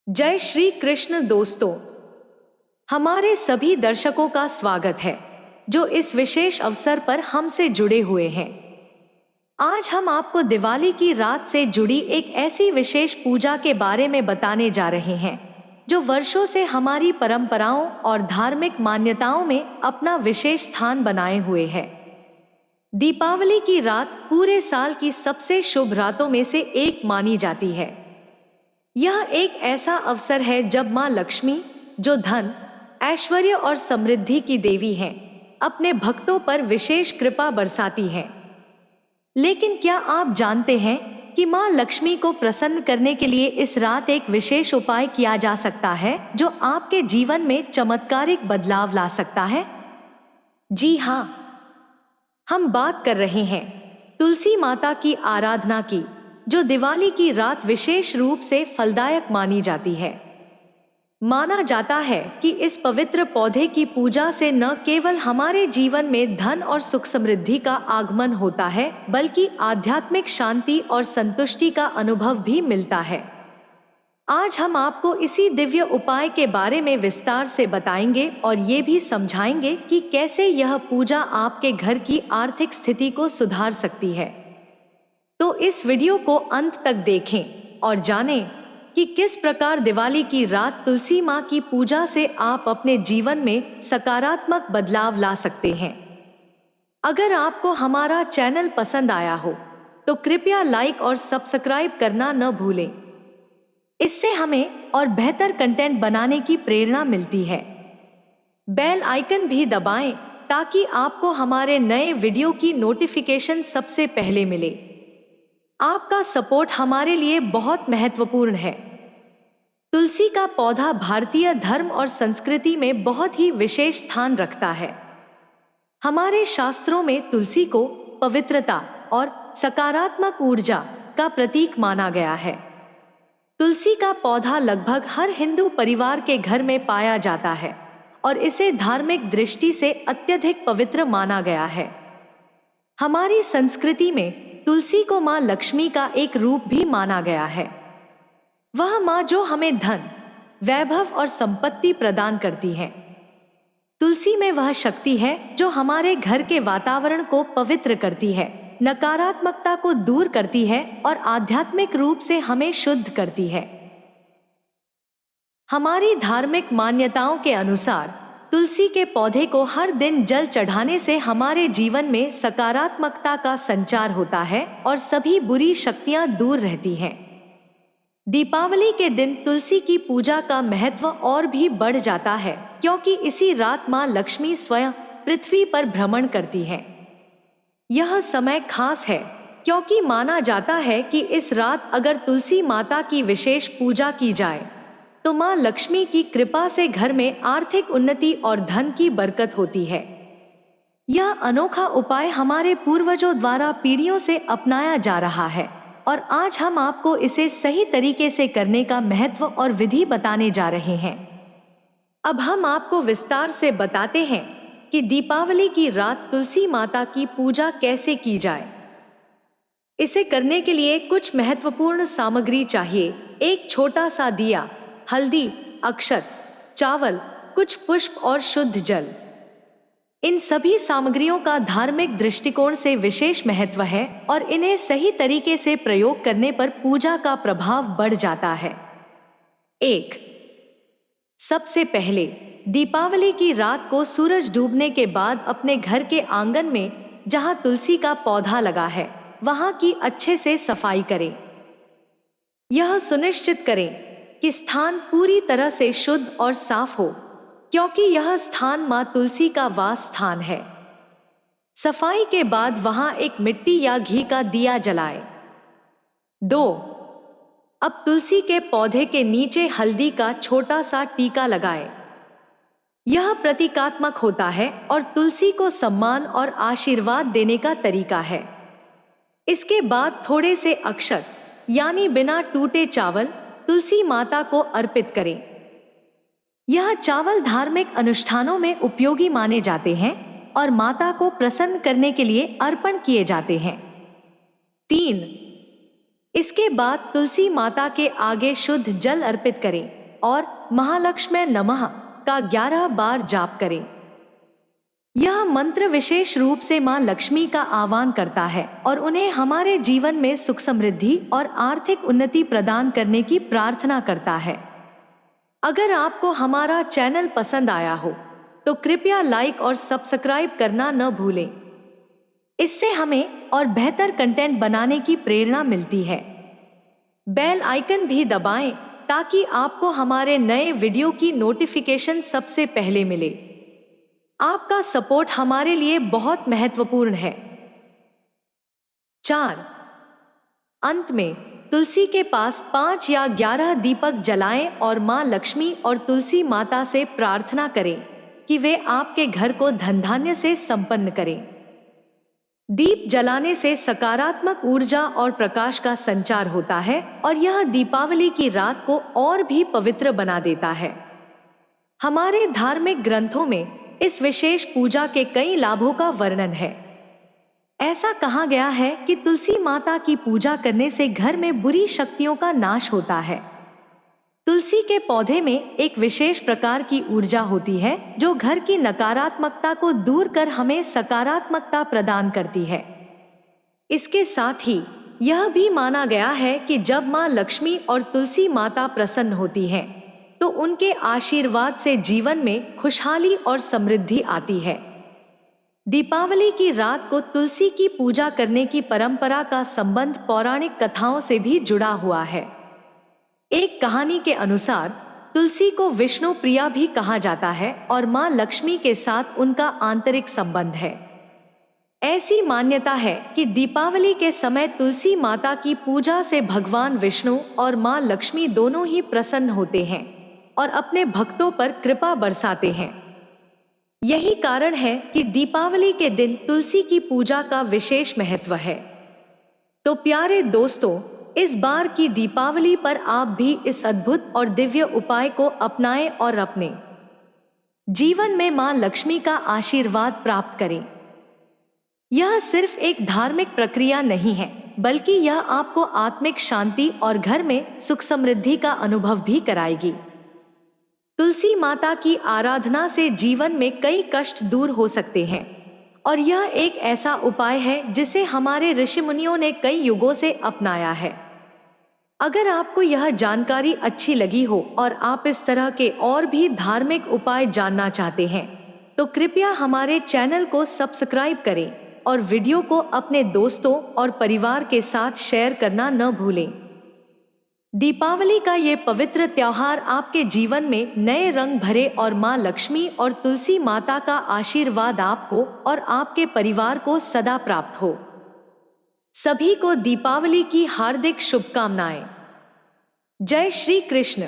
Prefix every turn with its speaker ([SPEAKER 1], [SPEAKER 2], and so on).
[SPEAKER 1] जय श्री कृष्ण दोस्तों, हमारे सभी दर्शकों का स्वागत है जो इस विशेष अवसर पर हमसे जुड़े हुए हैं। आज हम आपको दिवाली की रात से जुड़ी एक ऐसी विशेष पूजा के बारे में बताने जा रहे हैं जो वर्षों से हमारी परंपराओं और धार्मिक मान्यताओं में अपना विशेष स्थान बनाए हुए है। दीपावली की रात पूरे साल की सबसे शुभ रातों में से एक मानी जाती है। यह एक ऐसा अवसर है जब मां लक्ष्मी, जो धन, ऐश्वर्य और समृद्धि की देवी हैं, अपने भक्तों पर विशेष कृपा बरसाती हैं। लेकिन क्या आप जानते हैं कि मां लक्ष्मी को प्रसन्न करने के लिए इस रात एक विशेष उपाय किया जा सकता है जो आपके जीवन में चमत्कारिक बदलाव ला सकता है? जी हाँ, हम बात कर रहे हैं तुलसी माता की आराधना की, जो दिवाली की रात विशेष रूप से फलदायक मानी जाती है। माना जाता है कि इस पवित्र पौधे की पूजा से न केवल हमारे जीवन में धन और सुख समृद्धि का आगमन होता है, बल्कि आध्यात्मिक शांति और संतुष्टि का अनुभव भी मिलता है। आज हम आपको इसी दिव्य उपाय के बारे में विस्तार से बताएंगे और ये भी समझाएंगे कि कैसे यह पूजा आपके घर की आर्थिक स्थिति को सुधार सकती है। तो इस वीडियो को अंत तक देखें और जानें कि किस प्रकार दिवाली की रात तुलसी माँ की पूजा से आप अपने जीवन में सकारात्मक बदलाव ला सकते हैं। अगर आपको हमारा चैनल पसंद आया हो तो कृपया लाइक और सब्सक्राइब करना न भूलें। इससे हमें और बेहतर कंटेंट बनाने की प्रेरणा मिलती है। बेल आइकन भी दबाएं ताकि आपको हमारे नए वीडियो की नोटिफिकेशन सबसे पहले मिले। आपका सपोर्ट हमारे लिए बहुत महत्वपूर्ण है। तुलसी का पौधा भारतीय धर्म और संस्कृति में बहुत ही विशेष स्थान रखता है। हमारे शास्त्रों में तुलसी को पवित्रता और सकारात्मक ऊर्जा का प्रतीक माना गया है। तुलसी का पौधा लगभग हर हिंदू परिवार के घर में पाया जाता है और इसे धार्मिक दृष्टि से अत्यधिक पवित्र माना गया है। हमारी संस्कृति में तुलसी को मां लक्ष्मी का एक रूप भी माना गया है। वह मां जो हमें धन, वैभव और संपत्ति प्रदान करती है। तुलसी में वह शक्ति है जो हमारे घर के वातावरण को पवित्र करती है, नकारात्मकता को दूर करती है और आध्यात्मिक रूप से हमें शुद्ध करती है। हमारी धार्मिक मान्यताओं के अनुसार तुलसी के पौधे को हर दिन जल चढ़ाने से हमारे जीवन में सकारात्मकता का संचार होता है और सभी बुरी शक्तियां दूर रहती हैं। दीपावली के दिन तुलसी की पूजा का महत्व और भी बढ़ जाता है, क्योंकि इसी रात मां लक्ष्मी स्वयं पृथ्वी पर भ्रमण करती हैं। यह समय खास है क्योंकि माना जाता है कि इस रात अगर तुलसी माता की विशेष पूजा की जाए तो मां लक्ष्मी की कृपा से घर में आर्थिक उन्नति और धन की बरकत होती है। यह अनोखा उपाय हमारे पूर्वजों द्वारा पीढ़ियों से अपनाया जा रहा है और आज हम आपको इसे सही तरीके से करने का महत्व और विधि बताने जा रहे हैं। अब हम आपको विस्तार से बताते हैं कि दीपावली की रात तुलसी माता की पूजा कैसे की जाए। इसे करने के लिए कुछ महत्वपूर्ण सामग्री चाहिए। एक छोटा सा दिया, हल्दी, अक्षत, चावल, कुछ पुष्प और शुद्ध जल। इन सभी सामग्रियों का धार्मिक दृष्टिकोण से विशेष महत्व है और इन्हें सही तरीके से प्रयोग करने पर पूजा का प्रभाव बढ़ जाता है। 1. सबसे पहले दीपावली की रात को सूरज डूबने के बाद अपने घर के आंगन में जहां तुलसी का पौधा लगा है वहां की अच्छे से सफाई करें। यह सुनिश्चित करें कि स्थान पूरी तरह से शुद्ध और साफ हो, क्योंकि यह स्थान मां तुलसी का वास स्थान है। सफाई के बाद वहां एक मिट्टी या घी का दिया जलाएं। 2. अब तुलसी के पौधे के नीचे हल्दी का छोटा सा टीका लगाएं। यह प्रतीकात्मक होता है और तुलसी को सम्मान और आशीर्वाद देने का तरीका है। इसके बाद थोड़े से अक्षत यानी बिना टूटे चावल तुलसी माता को अर्पित करें। यह चावल धार्मिक अनुष्ठानों में उपयोगी माने जाते हैं और माता को प्रसन्न करने के लिए अर्पण किए जाते हैं। 3. इसके बाद तुलसी माता के आगे शुद्ध जल अर्पित करें और महालक्ष्मी नमः का 11 बार जाप करें। यह मंत्र विशेष रूप से मां लक्ष्मी का आह्वान करता है और उन्हें हमारे जीवन में सुख समृद्धि और आर्थिक उन्नति प्रदान करने की प्रार्थना करता है। अगर आपको हमारा चैनल पसंद आया हो तो कृपया लाइक और सब्सक्राइब करना न भूलें। इससे हमें और बेहतर कंटेंट बनाने की प्रेरणा मिलती है। बेल आइकन भी दबाएं ताकि आपको हमारे नए वीडियो की नोटिफिकेशन सबसे पहले मिले। आपका सपोर्ट हमारे लिए बहुत महत्वपूर्ण है। 4. अंत में तुलसी के पास 5 या 11 दीपक जलाएं और मां लक्ष्मी और तुलसी माता से प्रार्थना करें कि वे आपके घर को धन धान्य से संपन्न करें। दीप जलाने से सकारात्मक ऊर्जा और प्रकाश का संचार होता है और यह दीपावली की रात को और भी पवित्र बना देता है। हमारे धार्मिक ग्रंथों में इस विशेष पूजा के कई लाभों का वर्णन है। ऐसा कहा गया है कि तुलसी माता की पूजा करने से घर में बुरी शक्तियों का नाश होता है। तुलसी के पौधे में एक विशेष प्रकार की ऊर्जा होती है जो घर की नकारात्मकता को दूर कर हमें सकारात्मकता प्रदान करती है। इसके साथ ही यह भी माना गया है कि जब मां लक्ष्मी और तुलसी माता प्रसन्न होती हैं, तो उनके आशीर्वाद से जीवन में खुशहाली और समृद्धि आती है। दीपावली की रात को तुलसी की पूजा करने की परंपरा का संबंध पौराणिक कथाओं से भी जुड़ा हुआ है। एक कहानी के अनुसार तुलसी को विष्णु प्रिया भी कहा जाता है और मां लक्ष्मी के साथ उनका आंतरिक संबंध है। ऐसी मान्यता है कि दीपावली के समय तुलसी माता की पूजा से भगवान विष्णु और मां लक्ष्मी दोनों ही प्रसन्न होते हैं और अपने भक्तों पर कृपा बरसाते हैं। यही कारण है कि दीपावली के दिन तुलसी की पूजा का विशेष महत्व है। तो प्यारे दोस्तों, इस बार की दीपावली पर आप भी इस अद्भुत और दिव्य उपाय को अपनाएं और अपने जीवन में मां लक्ष्मी का आशीर्वाद प्राप्त करें। यह सिर्फ एक धार्मिक प्रक्रिया नहीं है, बल्कि यह आपको आत्मिक शांति और घर में सुख समृद्धि का अनुभव भी कराएगी। तुलसी माता की आराधना से जीवन में कई कष्ट दूर हो सकते हैं और यह एक ऐसा उपाय है जिसे हमारे ऋषि मुनियों ने कई युगों से अपनाया है। अगर आपको यह जानकारी अच्छी लगी हो और आप इस तरह के और भी धार्मिक उपाय जानना चाहते हैं, तो कृपया हमारे चैनल को सब्सक्राइब करें और वीडियो को अपने दोस्तों और परिवार के साथ शेयर करना न भूलें। दीपावली का ये पवित्र त्योहार आपके जीवन में नए रंग भरे और मां लक्ष्मी और तुलसी माता का आशीर्वाद आपको और आपके परिवार को सदा प्राप्त हो। सभी को दीपावली की हार्दिक शुभकामनाएं। जय श्री कृष्ण।